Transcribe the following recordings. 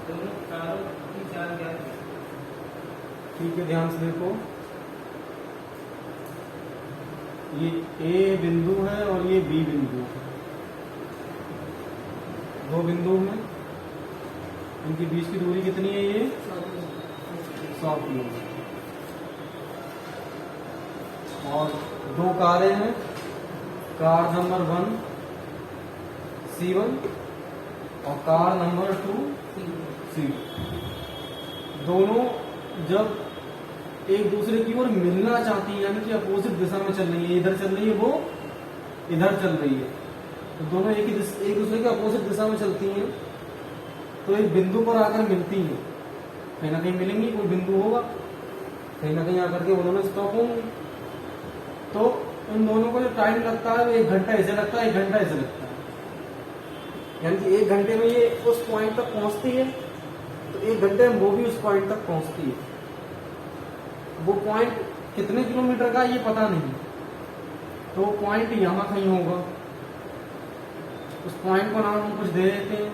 दोनों कारों की चाल ज्ञात है। ठीक है, ध्यान से देखो, ये ए बिंदु है और ये बी बिंदु है, दो बिंदु हैं, इनके बीच की दूरी कितनी है? ये 100 किलोमीटर। और दो कारें हैं, कार नंबर 1 C1 और कार नंबर 2 C2। दोनों जब एक दूसरे की ओर मिलना चाहती है, यानी कि अपोजिट दिशा में चल रही है, इधर चल रही है, वो इधर चल रही है, तो दोनों एक दूसरे के अपोजिट दिशा में चलती हैं, तो एक बिंदु पर आकर मिलती हैं, कहीं ना कहीं मिलेंगी, कोई बिंदु होगा, कहीं ना कहीं आकर के वो दोनों स्टॉप होंगे। तो उन दोनों को जो टाइम लगता है वो 1 घंटा ऐसे लगता है, 1 घंटा ऐसे लगता है, यानी कि 1 घंटे में ये उस पॉइंट तक पहुंचती है, तो 1 घंटे में वो भी उस पॉइंट तक पहुंचती है। वो पॉइंट कितने किलोमीटर का ये पता नहीं, तो वो पॉइंट यहां कहीं होगा, उस पॉइंट को नाम हम कुछ दे देते हैं,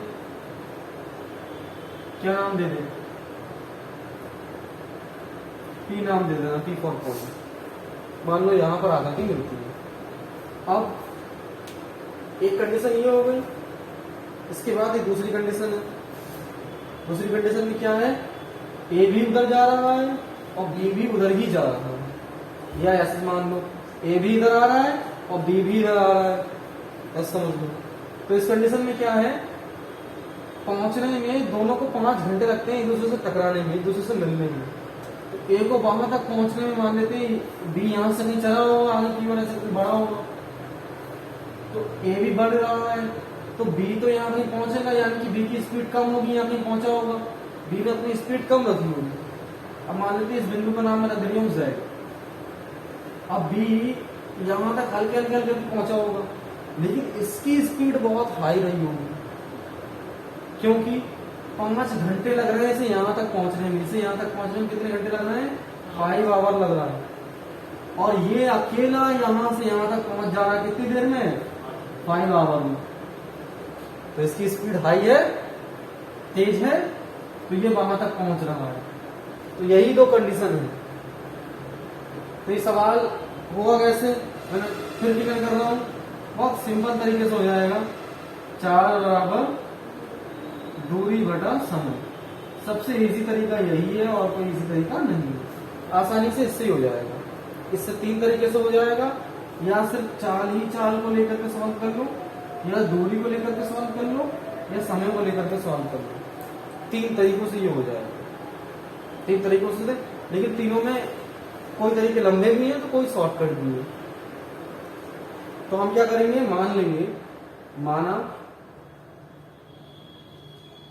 क्या नाम दे दें? पी नाम दे देना, पी फॉर पॉइंट। मान लो यहां पर आकर के मिलती है। अब एक कंडीशन ये हो गई, इसके बाद एक दूसरी कंडीशन है। दूसरी कंडीशन में क्या है? ए भी उधर जा रहा है और बी भी उधर ही जा रहा है, या ऐसे मान लो ए भी इधर आ रहा है और बी भी इधर आ रहा है, ऐसा समझ लो। तो इस कंडीशन में क्या है? पहुंचने में दोनों को 5 घंटे लगते हैं, एक दूसरे से टकराने में, एक दूसरे से मिलने में। तो ए को वहां तक पहुंचने में मान लेते हैं, बी यहां से नहीं चला होगा, आगे की वजह से बड़ा होगा, तो ए भी बढ़ रहा है, तो बी तो यहाँ कहीं पहुंचेगा, यानी कि बी की स्पीड कम होगी, यहाँ कहीं पहुंचा होगा, बी ने अपनी स्पीड कम रखी होगी। अब मान लेते हैं इस बिंदु का नाम रख रही हूँ Z। अब बी यहां तक हल्के हल्के हल्के पहुंचा होगा, लेकिन इसकी स्पीड बहुत हाई रही होगी, क्योंकि 5 घंटे लग रहे हैं इसे यहां तक पहुंचने में। इसे यहां तक पहुंचने में कितने घंटे लग रहे हैं? 5 आवर लग रहा है। और ये अकेला यहां से यहां तक पहुंच जा रहा है कितनी देर में? 5 आवर में। तो इसकी स्पीड हाई है, तेज है, तो ये वहां तक पहुंच रहा है। तो यही 2 कंडीशन है। तो ये सवाल होगा कैसे? मैंने फिर क्लियर कर रहा हूं, बहुत सिंपल तरीके से हो जाएगा। 4 बराबर दूरी बटा समय, सबसे इजी तरीका यही है और कोई इजी तरीका नहीं है। आसानी से इससे ही हो जाएगा। इससे 3 तरीके से हो जाएगा, या सिर्फ चाल को लेकर के सॉल्व कर लो, या दूरी को लेकर के सॉल्व कर लो, या समय को लेकर के सॉल्व कर लो। 3 तरीकों से ये हो जाएगा, 3 तरीकों से। लेकिन तीनों में कोई तरीके लंबे भी है तो कोई शॉर्टकट भी है। तो हम क्या करेंगे? मान लेंगे, माना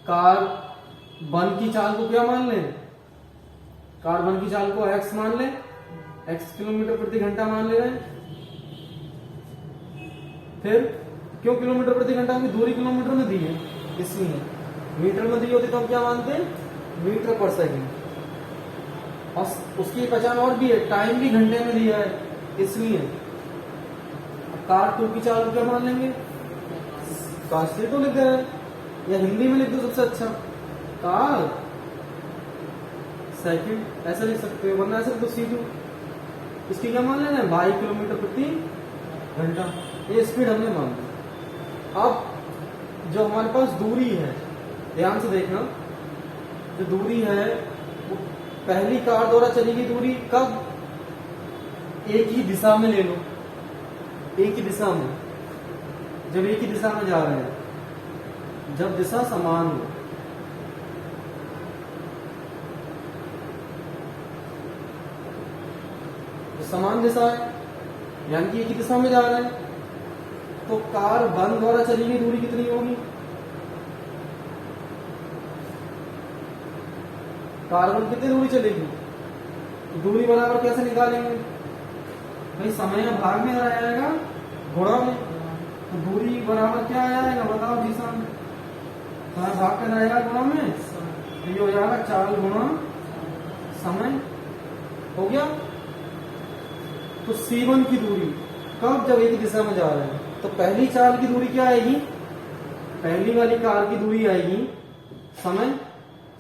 कार 1 की चाल को क्या मान लें? कार 1 की चाल को x मान लें, x किलोमीटर प्रति घंटा मान ले रहे हैं। फिर क्यों किलोमीटर प्रति घंटा? की दूरी किलोमीटर में दी है, इसलिए। मीटर में दी होती तो हम क्या मानते हैं? मीटर पर सेकंड। और उसकी पहचान और भी है, टाइम भी घंटे में दिया है, इसलिए। कार 2 की चाल क्या मान लेंगे? कार C2 लिख रहे हैं, या हिंदी में लिख दो सबसे अच्छा, कार सेकंड, ऐसा लिख सकते हो, वरना ऐसा तो C2। इसकी क्या मान लेना है? 22 किलोमीटर प्रति घंटा। ये स्पीड हमने मान ली। अब जो हमारे पास दूरी है, ध्यान से देखना, जो दूरी है वो पहली कार द्वारा चली गई दूरी कब? एक ही दिशा में ले लो, एक ही दिशा में। जब एक ही दिशा में जा रहे हैं, जब दिशा समान हो, तो समान दिशा है, यानी कि एक ही दिशा में जा रहे हैं, तो कार 1 द्वारा चली गई दूरी कितनी होगी? कार 1 कितनी दूरी चलेगी? दूरी बराबर कैसे निकालेंगे? भाई समय में भाग में आ जाएगा, गुणा में। तो दूरी बराबर क्या आ जाएगा? बताओ दिशा में समय भाग कर आएगा गुणा में, तो ये हो जाएगा 4 गुणा समय। हो गया। तो C1 की दूरी कब? जब एक दिशा में जा रहे हैं, तो पहली चाल की दूरी क्या आएगी? पहली वाली कार की दूरी आएगी समय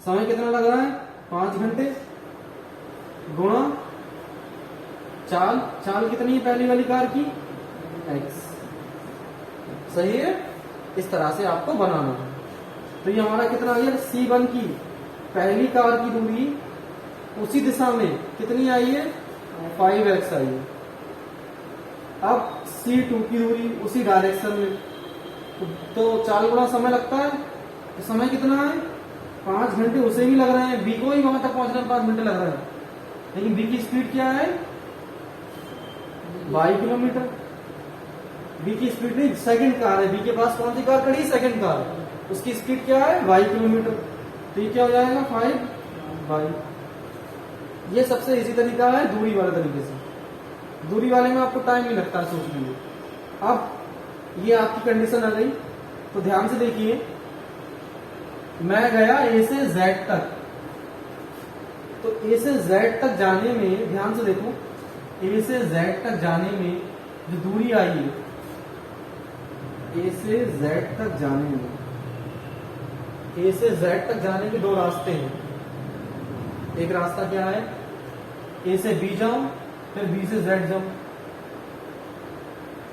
समय कितना लग रहा है 5 घंटे गुणा चाल, चाल कितनी है पहली वाली कार की x, सही है। इस तरह से आपको बनाना है। तो ये हमारा कितना आ गया C1 की पहली कार की दूरी उसी दिशा में कितनी आई है 5x आई है। अब C2 की दूरी उसी डायरेक्शन में, तो 4 गुना समय लगता है, तो समय कितना है 5 घंटे उसे भी लग रहे हैं, B को ही वहां तक पहुंचने में 5 घंटे लग रहे हैं, लेकिन B की स्पीड क्या है y किलोमीटर। B की स्पीड नहीं, सेकंड कार है, B के पास कौन सी कार खड़ी, सेकंड कार, उसकी स्पीड क्या है y किलोमीटर। तो ये क्या हो जाएगा 5y। ये सबसे इजी तरीका है दूरी वाले तरीके से। दूरी वाले में आपको टाइम नहीं लगता है सोचने में। अब ये आपकी कंडीशन आ गई, तो ध्यान से देखिए, मैं गया A से Z तक, तो A से Z तक जाने में ध्यान से देखो, A से Z तक जाने में जो दूरी आई है, A से Z तक जाने में, A से Z तक जाने के 2 रास्ते हैं। एक रास्ता क्या है, A से B जाऊं फिर B से Z जाऊं,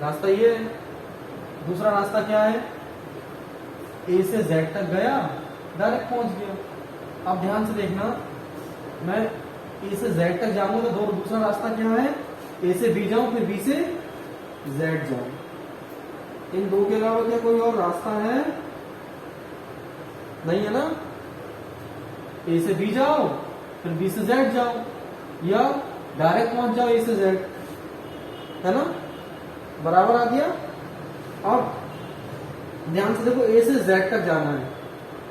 रास्ता ये है। दूसरा रास्ता क्या है, A से Z तक गया डायरेक्ट पहुंच गया। अब ध्यान से देखना, मैं A से Z तक जाऊंगा तो दूसरा रास्ता क्या है, A से B जाऊं फिर B से Z जाऊं। इन 2 के अलावा क्या कोई और रास्ता है, नहीं है ना। A से B जाओ फिर B से Z जाओ, या डायरेक्ट पहुंच जाओ A से Z, है ना, बराबर आ गया। अब ध्यान से देखो, A से Z तक जाना है,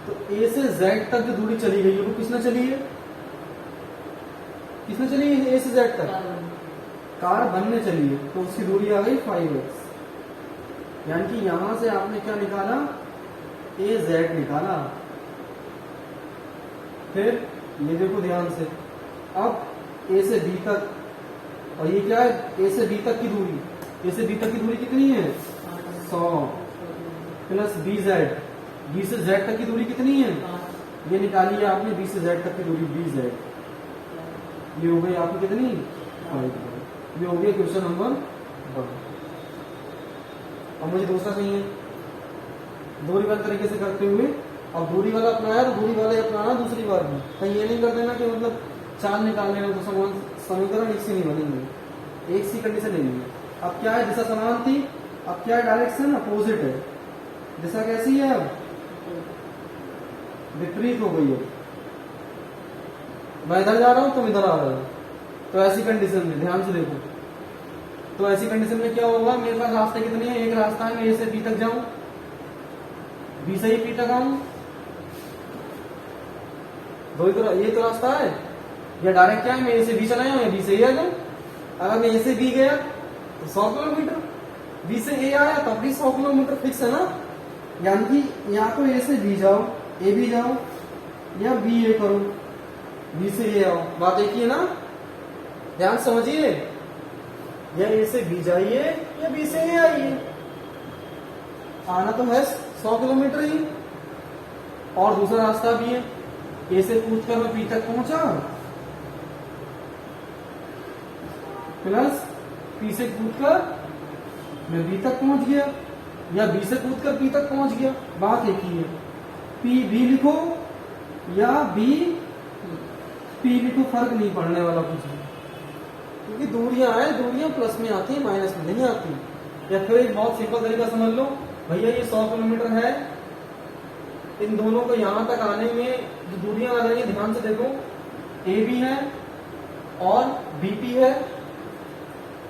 तो A से Z तक जो दूरी चली गई है वो किसने चली है, किसने चली है A से Z तक, कार 1 ने चली है, तो उसकी दूरी आ गई 5x। यानी कि यहां से आपने क्या निकाला, AZ निकाला। फिर ये देखो ध्यान से, अब A से B तक, और ये क्या है A से B तक की दूरी, A से B तक की दूरी कितनी है 100 प्लस BZ, B से Z तक की दूरी कितनी है, ये निकाली है आपने B से Z तक की दूरी BZ, ये हो गई आपकी कितनी 5। ये हो गया क्वेश्चन नंबर 1। अब मुझे दूसरा चाहिए, दूरी वाले तरीके से करते हुए। अब दूरी वाला अपनाया तो दूरी वाला अपनाना दूसरी बार भी, कहीं ये नहीं कर देना कि मतलब चाल निकालने में तो समीकरण एक सी नहीं बनेंगे, एक सी कंडीशन नहीं है। अब क्या है, दिशा समान थी, अब क्या है डायरेक्शन अपोजिट है, दिशा कैसी है अब विपरीत हो गई है। मैं इधर जा रहा हूं तुम इधर आ रहे हो, तो ऐसी कंडीशन में ध्यान से देखो, तो ऐसी कंडीशन में क्या होगा, मेरे पास रास्ते कितने हैं, एक रास्ता है मैं A से B तक जाऊं, B से ही P तक आऊं, ये तो रास्ता है, या डायरेक्ट क्या है मैं A से B चला जाऊं या B से A आ जाऊं। अगर मैं A से B गया तो 100 किलोमीटर, B से A आया तब भी 100 किलोमीटर फिक्स है ना। यानी कि या तो A से B जाओ, A B जाओ, या B A करो, B से A आओ, बात एक ही है ना। ध्यान समझिए, या A से B जाइए या B से A आइए, आना तो है 100 किलोमीटर ही। और दूसरा रास्ता भी है, A से कूदकर मैं B तक पहुंचा, प्लस P से कूदकर मैं B तक पहुंच गया, या B से कूदकर P तक पहुंच गया, बात एक ही है। P B लिखो या B P लिखो, फर्क नहीं पड़ने वाला कुछ भी, क्योंकि दूरियां हैं, दूरियां प्लस में आती है माइनस में नहीं आती। या फिर एक बहुत सिंपल तरीका समझ लो, भैया ये 100 किलोमीटर है, इन दोनों को यहां तक आने में जो दूरियां आ रही है ध्यान से देखो, ए बी है और बीपी है,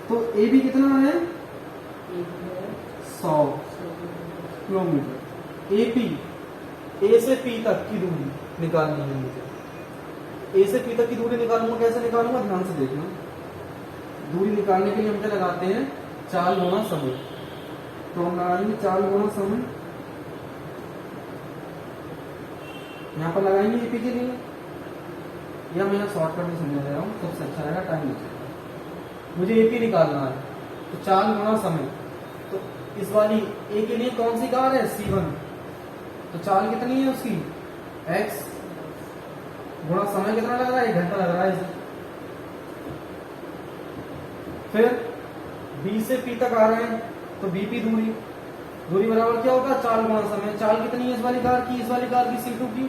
तो ए बी कितना है 100 किलोमीटर। एपी ए से पी तक की दूरी निकालनी है मुझे, ए से पी तक की दूरी निकालूंगा, कैसे निकालूंगा ध्यान से देखना। दूरी निकालने के लिए हम क्या लगाते हैं, चाल गुणा समय, तो हम लगाएंगे चाल गुणा समय, यहाँ पर लगाएंगे एपी के लिए, या मैं यहाँ शॉर्टकट में समझा रहा हूँ, सबसे अच्छा रहेगा, टाइम बचेगा। मुझे एपी निकालना है, तो चाल गुणा समय, तो इस वाली ए के लिए कौन सी कार है C1, तो चाल कितनी है उसकी x, गुणा समय कितना लग रहा है, 1 घंटा लग रहा है इसे। फिर बी से पी तक आ रहे हैं तो बीपी दूरी, दूरी बराबर क्या होगा, चाल गुणा समय। चाल कितनी है इस वाली कार की, इस वाली कार की C2 की,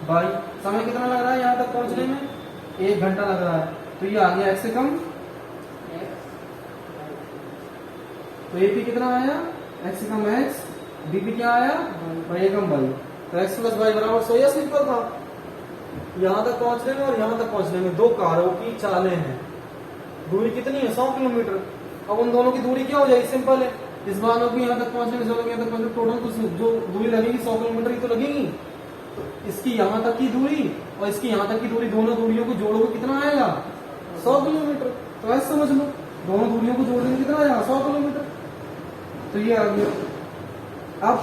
बाई। समय कितना लग रहा है यहाँ तक पहुंचने में, 1 घंटा लग रहा है। तो ये आ गया x से कम, तो एपी कितना आया, x से कम x, बीपी क्या आया, y कम y। तो x प्लस y बराबर 100। यह सिंपल था। यहाँ तक पहुंचने में और यहाँ तक पहुंचने में 2 कारों की चालें हैं, दूरी कितनी है, 100 किलोमीटर। अब उन दोनों की दूरी क्या हो जाएगी, सिंपल है। इस वालों की यहाँ तक पहुंचने में, इस वालों की यहाँ तक पहुंचने, टोटल तो जो दूरी लगेगी 100 किलोमीटर ही तो लगेगी। तो इसकी यहाँ तक की दूरी और इसकी यहाँ तक की दूरी, दोनों दूरियों को जोड़ोगे कितना आएगा, 100 किलोमीटर। तो ऐसे समझ लो, दोनों दूरियों को जोड़ने में कितना आएगा, 100 किलोमीटर। तो ये आ गया। अब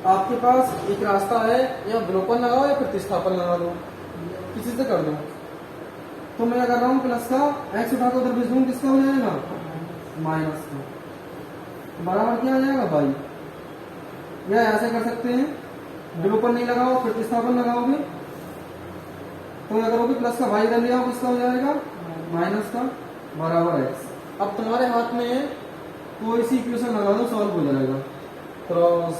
आपके पास एक रास्ता है, या विलोपन लगाओ या प्रतिस्थापन लगा दो, किसी से कर दो। तो मैं कर रहा हूँ प्लस का x उठाकर उधर भेज दूँ, किसका हो जाएगा, माइनस का, बराबर क्या आ जाएगा बाई। या ऐसे कर सकते हैं, विलोपन नहीं लगाओ प्रतिस्थापन लगाओगे तो क्या करोगे, प्लस का भाई इधर ले आओ, किसका हो जाएगा, माइनस का, बराबर x। अब तुम्हारे हाथ में कोई सी इक्वेशन लगा दो, सॉल्व हो जाएगा। Cross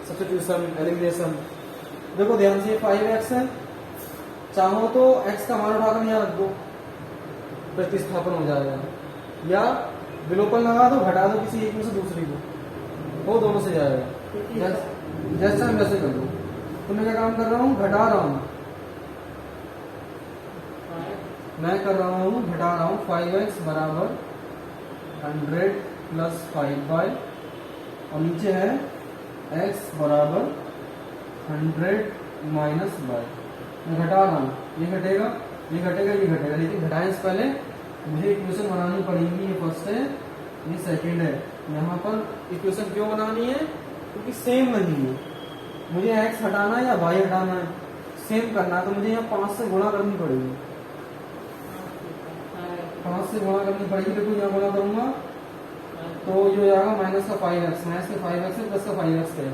substitution, elimination. देखो ध्यान से, 5x है, चाहो तो x का मान उठाकर यहाँ रख दो, प्रतिस्थापन हो जाएगा। या विलोपन लगा दो, घटा दो किसी एक में से दूसरी को, वो दोनों से जाएगा। जैसा हम वैसे कर दो। तो मैं क्या काम कर रहा हूँ, घटा रहा हूँ, मैं कर रहा हूँ घटा रहा हूँ। 5x बराबर 100 प्लस 5y, और नीचे है x बराबर 100 माइनस y। मैं घटा रहा हूँ, ये घटेगा, ये घटेगा, ये घटेगा, लेकिन घटाने से पहले मुझे इक्वेशन बनानी पड़ेगी। ये फर्स्ट है, ये सेकंड है। यहाँ पर इक्वेशन क्यों बनानी है, क्योंकि सेम नहीं है। मुझे x हटाना है या y हटाना है, सेम करना है, तो मुझे यहाँ 5 से गुणा करनी पड़ेगी, 5 से गुणा करनी पड़ेगी। देखो यहाँ गुणा करूंगा तो जो जाएगा माइनस का 5x, माइनस का 5x है, प्लस का 5x है,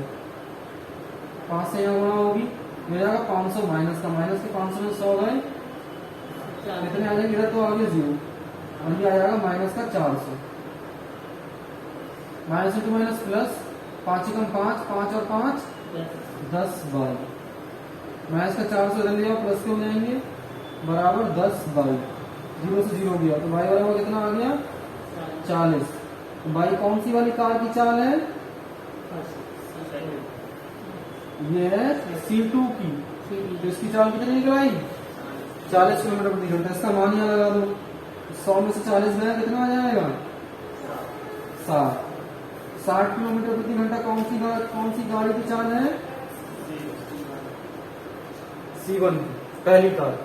5 से यहाँ गुणा होगी, हो जाएगा 500 माइनस का, माइनस के 500 में 100 गए, कितने आ जाएंगे, इधर तो आ गया 0, और ये आ जाएगा माइनस का 400। माइनस इंटू माइनस प्लस, 5 से कम 5, 5 और 5 10 बाई, माइनस का 400 इधर लिया, प्लस के हो जाएंगे, बराबर 10 बाई, 0 से 0 गया, तो बाई बराबर कितना आ गया, 40। तो बाई कौन सी वाली कार की चाल है, ये है C2 की। तो इसकी चाल कितनी निकल आई, 40 किलोमीटर प्रति घंटा। इसका मान यहाँ लगा दो, 100 में से 40 गया, कितना आ जाएगा, 60 किलोमीटर प्रति घंटा। कौन सी गाड़ी की चाल है, C1 पहली कार।